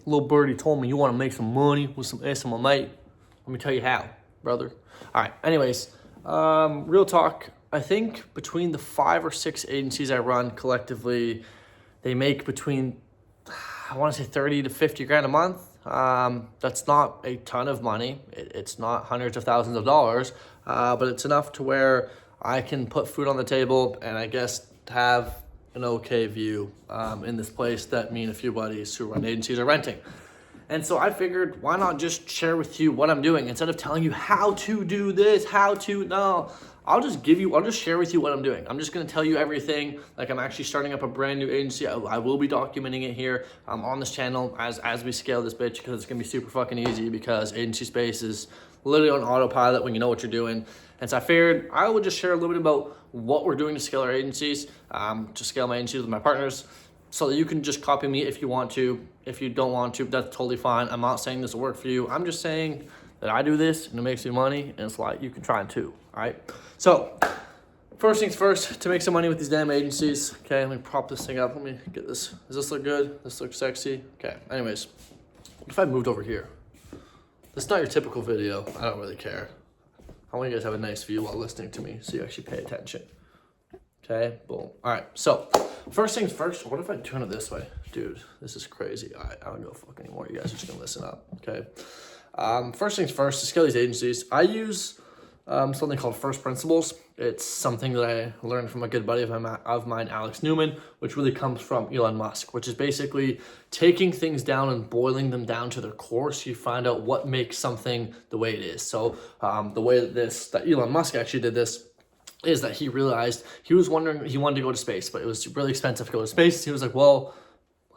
little birdie told me you want to make some money with some SMA. Let me tell you how, brother. All right. Anyways, real talk. I think between the 5 or 6 agencies I run collectively, they make between, I want to say 30 to 50 grand a month. That's not a ton of money. It's not hundreds of thousands of dollars, but it's enough to where I can put food on the table and I guess have an okay view in this place that me and a few buddies who run agencies are renting. And so I figured, why not just share with you what I'm doing instead of telling you how to do this, no. I'll just share with you what I'm doing. I'm just gonna tell you everything. Like, I'm actually starting up a brand new agency. I will be documenting it here on this channel as we scale this bitch, because it's gonna be super fucking easy, because agency space is literally on autopilot when you know what you're doing. And so I figured I would just share a little bit about what we're doing to scale our agencies, to scale my agencies with my partners, so that you can just copy me if you want to. If you don't want to, that's totally fine. I'm not saying this will work for you. I'm just saying that I do this and it makes me money, and it's like, you can try it too, all right? So first things first, to make some money with these damn agencies, okay, let me prop this thing up. Let me get this. Does this look good? This looks sexy? Okay, anyways, what if I moved over here? This is not your typical video. I don't really care. I want you guys to have a nice view while listening to me, so you actually pay attention. Okay, boom. All right, so first things first, what if I turn it this way? Dude, this is crazy. All right, I don't give a fuck anymore. You guys are just gonna listen up, okay? First things first, to scale these agencies, I use something called First Principles. It's something that I learned from a good buddy of mine, Alex Newman, which really comes from Elon Musk, which is basically taking things down and boiling them down to their core, so you find out what makes something the way it is. So the way that Elon Musk actually did this is that he realized, he was wondering, he wanted to go to space, but it was really expensive to go to space. He was like, well,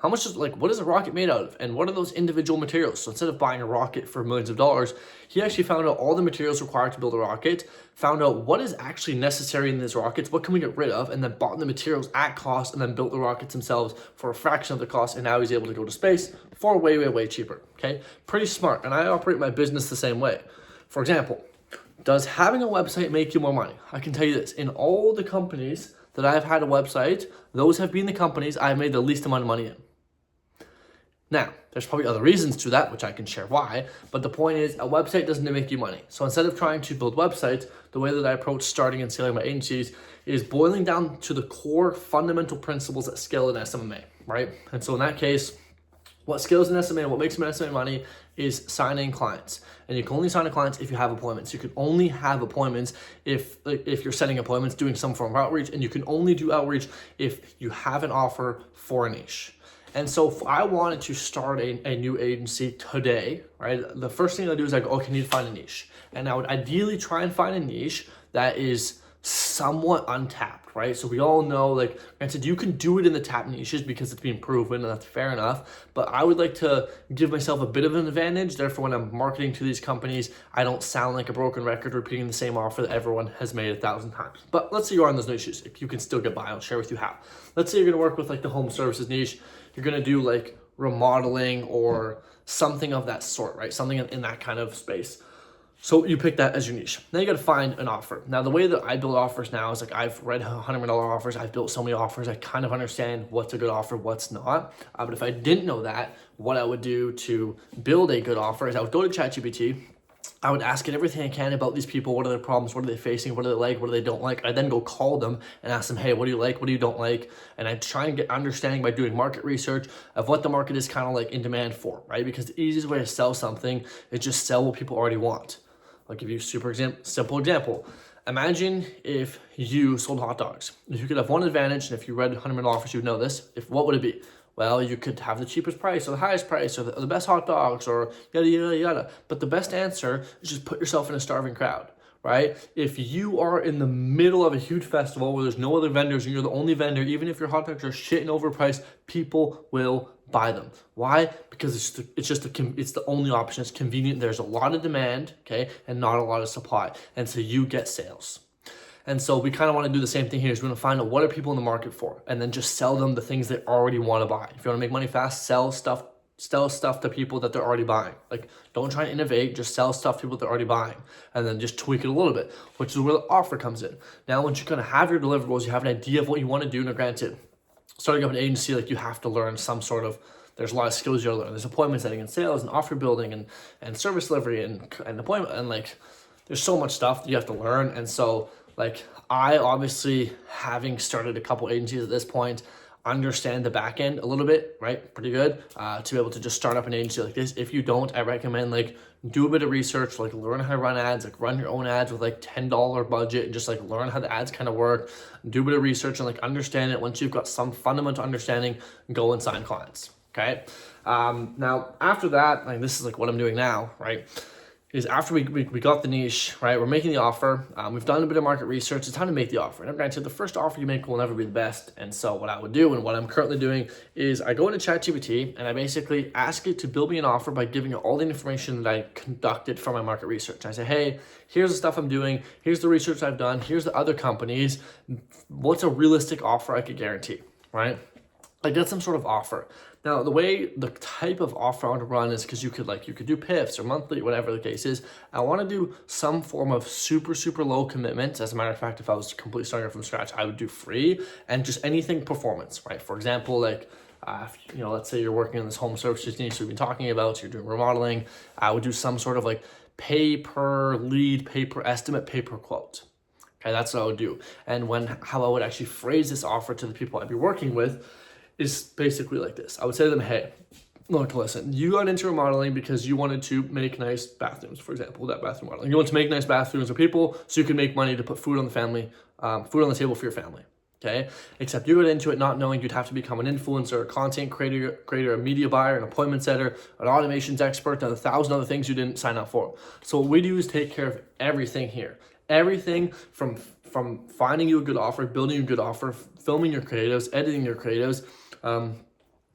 how much is, like, what is a rocket made out of? And what are those individual materials? So instead of buying a rocket for millions of dollars, he actually found out all the materials required to build a rocket, found out what is actually necessary in these rockets, what can we get rid of, and then bought the materials at cost, and then built the rockets themselves for a fraction of the cost, and now he's able to go to space for way, way, way cheaper, okay? Pretty smart, and I operate my business the same way. For example, does having a website make you more money? I can tell you this, in all the companies that I've had a website, those have been the companies I've made the least amount of money in. Now, there's probably other reasons to that, which I can share why, but the point is, a website doesn't make you money. So instead of trying to build websites, the way that I approach starting and scaling my agencies is boiling down to the core fundamental principles that scale in SMA, right? And so in that case, what scales in SMA and what makes an SMA money is signing clients. And you can only sign clients if you have appointments. You can only have appointments if you're setting appointments, doing some form of outreach, and you can only do outreach if you have an offer for a niche. And so if I wanted to start a new agency today, right, the first thing I do is I go, okay, I need to find a niche. And I would ideally try and find a niche that is somewhat untapped, right? So we all know, like, granted, you can do it in the tap niches because it's being proven, and that's fair enough. But I would like to give myself a bit of an advantage. Therefore, when I'm marketing to these companies, I don't sound like a broken record repeating the same offer that everyone has made 1,000 times. But let's say you are in those niches. If you can still get by, I'll share with you how. Let's say you're gonna work with like the home services niche. You're gonna do like remodeling or something of that sort, right? Something in that kind of space. So you pick that as your niche. Now you got to find an offer. Now the way that I build offers now is like, I've read $100 million offers. I've built so many offers. I kind of understand what's a good offer, what's not. But if I didn't know that, what I would do to build a good offer is I would go to ChatGPT. I would ask it everything I can about these people. What are their problems? What are they facing? What do they like? What do they don't like? I then go call them and ask them, hey, what do you like? What do you don't like? And I try and get understanding by doing market research of what the market is kind of like in demand for, right? Because the easiest way to sell something is just sell what people already want. I'll give you a simple example. Imagine if you sold hot dogs. If you could have one advantage, and if you read $100 million offers, you'd know this. What would it be? Well, you could have the cheapest price or the highest price or the best hot dogs or yada, yada, yada. But the best answer is just put yourself in a starving crowd, right? If you are in the middle of a huge festival where there's no other vendors and you're the only vendor, even if your hot dogs are shit and overpriced, people will buy them. Why? Because it's the only option. It's convenient. There's a lot of demand, okay, and not a lot of supply. And so you get sales. And so we kind of want to do the same thing here. Is we're going to find out what are people in the market for, and then just sell them the things they already want to buy. If you want to make money fast, sell stuff to people that they're already buying. Like, don't try to innovate, just sell stuff to people that they're already buying, and then just tweak it a little bit, which is where the offer comes in. Now, once you kind of have your deliverables, you have an idea of what you want to do. Now, granted, starting up an agency, like, you have to learn some sort of there's a lot of skills you'll learn. There's appointment setting and sales and offer building and service delivery and appointment, and like there's so much stuff that you have to learn. And so like I obviously, having started a couple agencies at this point, understand the back end a little bit, right? Pretty good to be able to just start up an agency like this. If you don't, I recommend like do a bit of research, like learn how to run ads, like run your own ads with like $10 budget and just like learn how the ads kind of work, do a bit of research and like understand it. Once you've got some fundamental understanding, go and sign clients, okay? Now after that, like this is like what I'm doing now, right? Is after we got the niche, right, we're making the offer, we've done a bit of market research, it's time to make the offer. And granted, the first offer you make will never be the best. And so what I would do, and what I'm currently doing, is I go into ChatGPT and I basically ask it to build me an offer by giving it all the information that I conducted from my market research. I say, hey, here's the stuff I'm doing, here's the research I've done, here's the other companies, what's a realistic offer I could guarantee, right? I get some sort of offer. Now, the type of offer I want to run is because you could do PIFs or monthly, whatever the case is. I want to do some form of super, super low commitment. As a matter of fact, if I was completely starting from scratch, I would do free and just anything performance, right? For example, like, let's say you're working in this home services niche we've been talking about, so you're doing remodeling. I would do some sort of like pay per lead, pay per estimate, pay per quote. Okay, that's what I would do. And how I would actually phrase this offer to the people I'd be working with is basically like this. I would say to them, hey, look, listen, you got into remodeling because you wanted to make nice bathrooms, for example, that bathroom modeling. You want to make nice bathrooms for people so you can make money to put food on the table for your family, okay? Except you got into it not knowing you'd have to become an influencer, a content creator, a media buyer, an appointment setter, an automations expert, and 1,000 other things you didn't sign up for. So what we do is take care of everything here. Everything from finding you a good offer, building a good offer, filming your creatives, editing your creatives,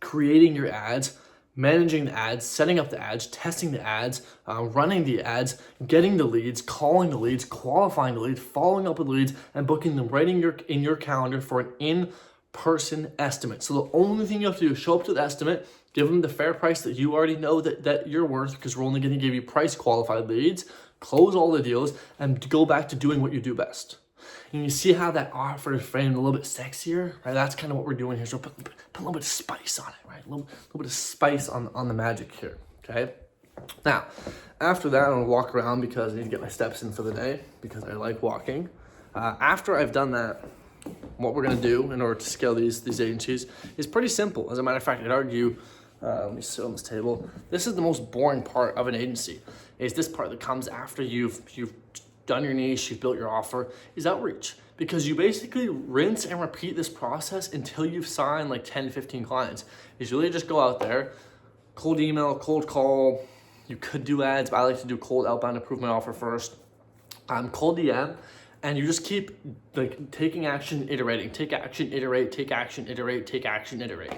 creating your ads, managing the ads, setting up the ads, testing the ads, running the ads, getting the leads, calling the leads, qualifying the leads, following up with leads, and booking them right in your calendar for an in-person estimate. So the only thing you have to do is show up to the estimate, give them the fair price that you already know that you're worth, because we're only going to give you price qualified leads, close all the deals, and go back to doing what you do best. And you see how that offer is framed a little bit sexier, right? That's kind of what we're doing here. So put a little bit of spice on it, right? A little bit of spice on the magic here, okay? Now, after that, I'm gonna walk around because I need to get my steps in for the day because I like walking. After I've done that, what we're gonna do in order to scale these agencies is pretty simple. As a matter of fact, I'd argue, let me sit on this table. This is the most boring part of an agency. Is this part that comes after you've done your niche, you've built your offer, is outreach. Because you basically rinse and repeat this process until you've signed like 10, 15 clients. Is you really just go out there, cold email, cold call. You could do ads, but I like to do cold outbound improvement offer first. Cold DM, and you just keep like taking action, iterating, take action, iterate, take action, iterate, take action, iterate.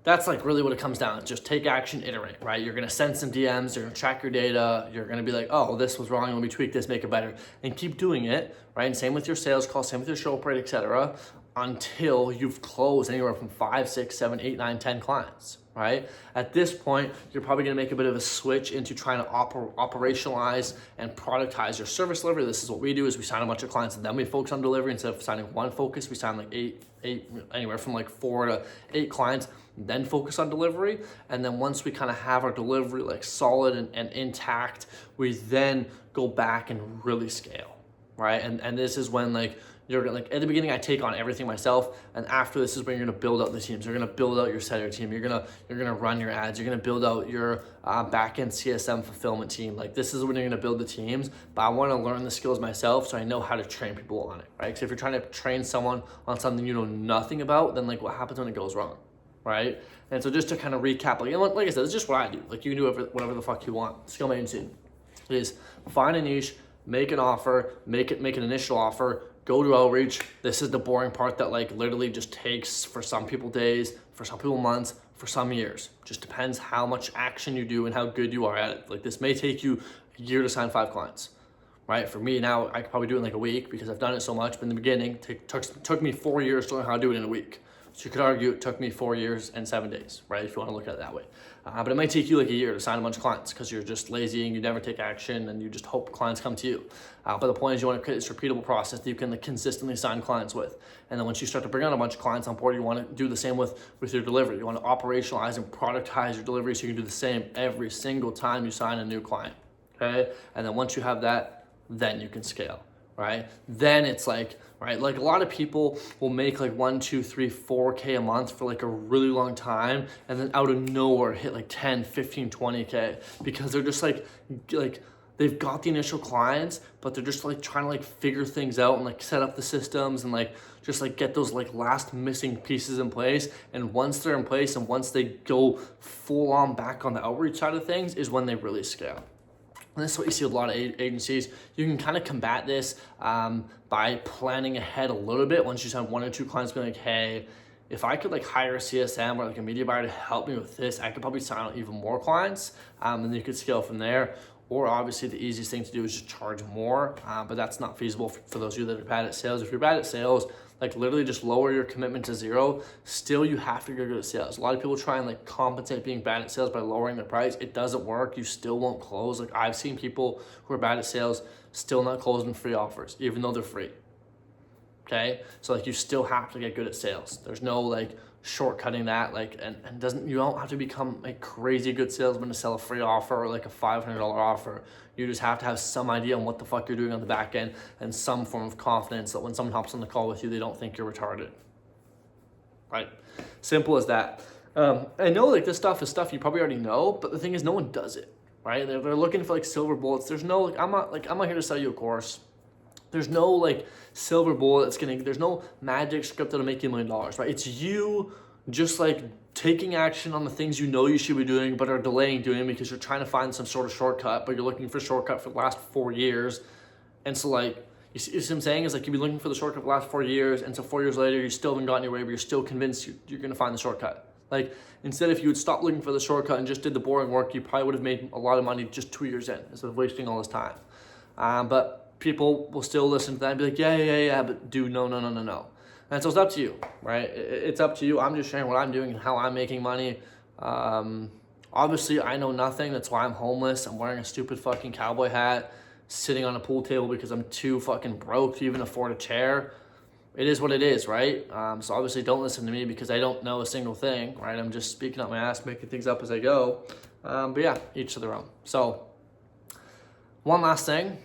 That's like really what it comes down to. Just take action, iterate, right? You're gonna send some DMs, you're gonna track your data, you're gonna be like, oh, this was wrong, let me tweak this, make it better. And keep doing it, right? And same with your sales call, same with your show up rate, etc., until you've closed anywhere from 5, 6, 7, 8, 9, 10 clients, right? At this point, you're probably gonna make a bit of a switch into trying to operationalize and productize your service delivery. This is what we do, is we sign a bunch of clients and then we focus on delivery. Instead of signing one focus, we sign like eight, anywhere from like 4 to 8 clients, then focus on delivery. And then once we kind of have our delivery like solid and intact, we then go back and really scale, right? And this is when like you're gonna, like at the beginning I take on everything myself, and after this is when you're gonna build out the teams. You're gonna build out your setter team, you're gonna run your ads, you're gonna build out your back-end CSM fulfillment team. Like this is when you're gonna build the teams, but I wanna learn the skills myself so I know how to train people on it, right? Because if you're trying to train someone on something you know nothing about, then like what happens when it goes wrong, right? And so just to kind of recap, like I said, it's just what I do. Like you can do whatever the fuck you want. Skill agency is find a niche, make an offer, make an initial offer, go to outreach. This is the boring part that like literally just takes, for some people, days, for some people, months, for some years. Just depends how much action you do and how good you are at it. Like this may take you a year to sign 5 clients, right? For me now, I could probably do it in like a week because I've done it so much. But in the beginning, it took me 4 years to learn how to do it in a week, So you could argue it took me 4 years and 7 days, right? If you want to look at it that way. But it might take you like a year to sign a bunch of clients because you're just lazy and you never take action and you just hope clients come to you. But the point is you want to create this repeatable process that you can consistently sign clients with. And then once you start to bring on a bunch of clients on board, you want to do the same with your delivery. You want to operationalize and productize your delivery so you can do the same every single time you sign a new client, okay? And then once you have that, then you can scale, right? Then it's like, right, like a lot of people will make like 1, 2, 3, 4K a month for like a really long time and then out of nowhere hit like 10, 15, 20K because they're just like they've got the initial clients, but they're just like trying to like figure things out and like set up the systems and like just like get those like last missing pieces in place. And once they're in place and once they go full on back on the outreach side of things is when they really scale. And this is what you see with a lot of agencies. You can kind of combat this by planning ahead a little bit. Once you have 1 or 2 clients being like, hey, if I could like hire a CSM or like a media buyer to help me with this, I could probably sign on even more clients and then you could scale from there. Or obviously the easiest thing to do is just charge more, but that's not feasible for those of you that are bad at sales. If you're bad at sales, like literally just lower your commitment to 0. Still, you have to get good at sales. A lot of people try and like compensate being bad at sales by lowering their price. It doesn't work. You still won't close. Like I've seen people who are bad at sales still not closing free offers, even though they're free. Okay, so like you still have to get good at sales. There's no like shortcutting that, like and you don't have to become a crazy good salesman to sell a free offer or like a $500 offer. You just have to have some idea on what the fuck you're doing on the back end and some form of confidence that when someone hops on the call with you, they don't think you're retarded. Right? Simple as that. I know like this stuff is stuff you probably already know, but the thing is no one does it, right? They're looking for like silver bullets. There's no like I'm not here to sell you a course. There's no like silver bullet there's no magic script that'll make you $1 million, right? It's you just like taking action on the things you know you should be doing but are delaying doing because you're trying to find some sort of shortcut, but you're looking for a shortcut for the last 4 years. And so like, you see what I'm saying is like you've been looking for the shortcut for the last 4 years and so 4 years later, you still haven't gotten anywhere, but you're still convinced you're gonna find the shortcut. Like instead, if you would stop looking for the shortcut and just did the boring work, you probably would have made a lot of money just 2 years in instead of wasting all this time. But people will still listen to that and be like, yeah, but do no. And so it's up to you, right? It's up to you. I'm just sharing what I'm doing and how I'm making money. Obviously, I know nothing. That's why I'm homeless. I'm wearing a stupid fucking cowboy hat, sitting on a pool table because I'm too fucking broke to even afford a chair. It is what it is, right? So obviously don't listen to me because I don't know a single thing, right? I'm just speaking out my ass, making things up as I go. But yeah, each to their own. So one last thing.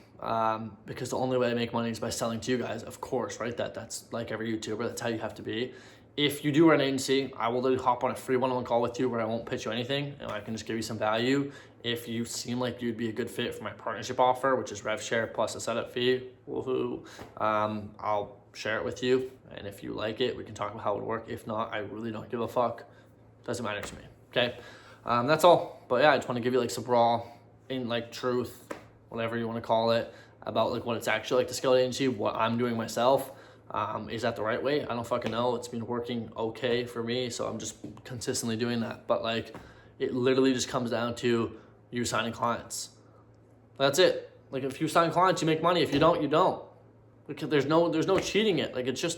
Because the only way I make money is by selling to you guys, of course, right? That's like every YouTuber, that's how you have to be. If you do run an agency, I will literally hop on a free one-on-one call with you where I won't pitch you anything and I can just give you some value. If you seem like you'd be a good fit for my partnership offer, which is rev share plus a setup fee, woohoo, I'll share it with you. And if you like it, we can talk about how it would work. If not, I really don't give a fuck. Doesn't matter to me, okay? That's all. But yeah, I just want to give you like some raw, in like truth, whatever you want to call it, about like what it's actually like to scale an agency, what I'm doing myself. Is that the right way? I don't fucking know. It's been working okay for me, so I'm just consistently doing that. But like, it literally just comes down to you signing clients. That's it. Like if you sign clients, you make money. If you don't, you don't. Because there's no cheating it. Like it's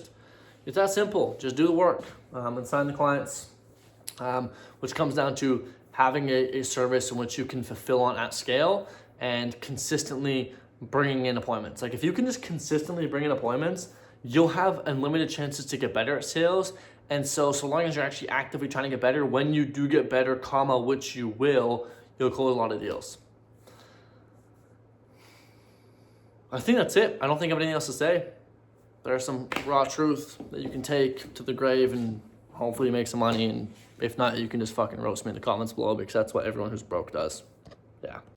that simple. Just do the work and sign the clients, which comes down to having a service in which you can fulfill on at scale and consistently bringing in appointments. Like if you can just consistently bring in appointments, you'll have unlimited chances to get better at sales. And so long as you're actually actively trying to get better, when you do get better, which you will, you'll close a lot of deals. I think that's it. I don't think I have anything else to say. There's some raw truth that you can take to the grave and hopefully make some money. And if not, you can just fucking roast me in the comments below because that's what everyone who's broke does. Yeah.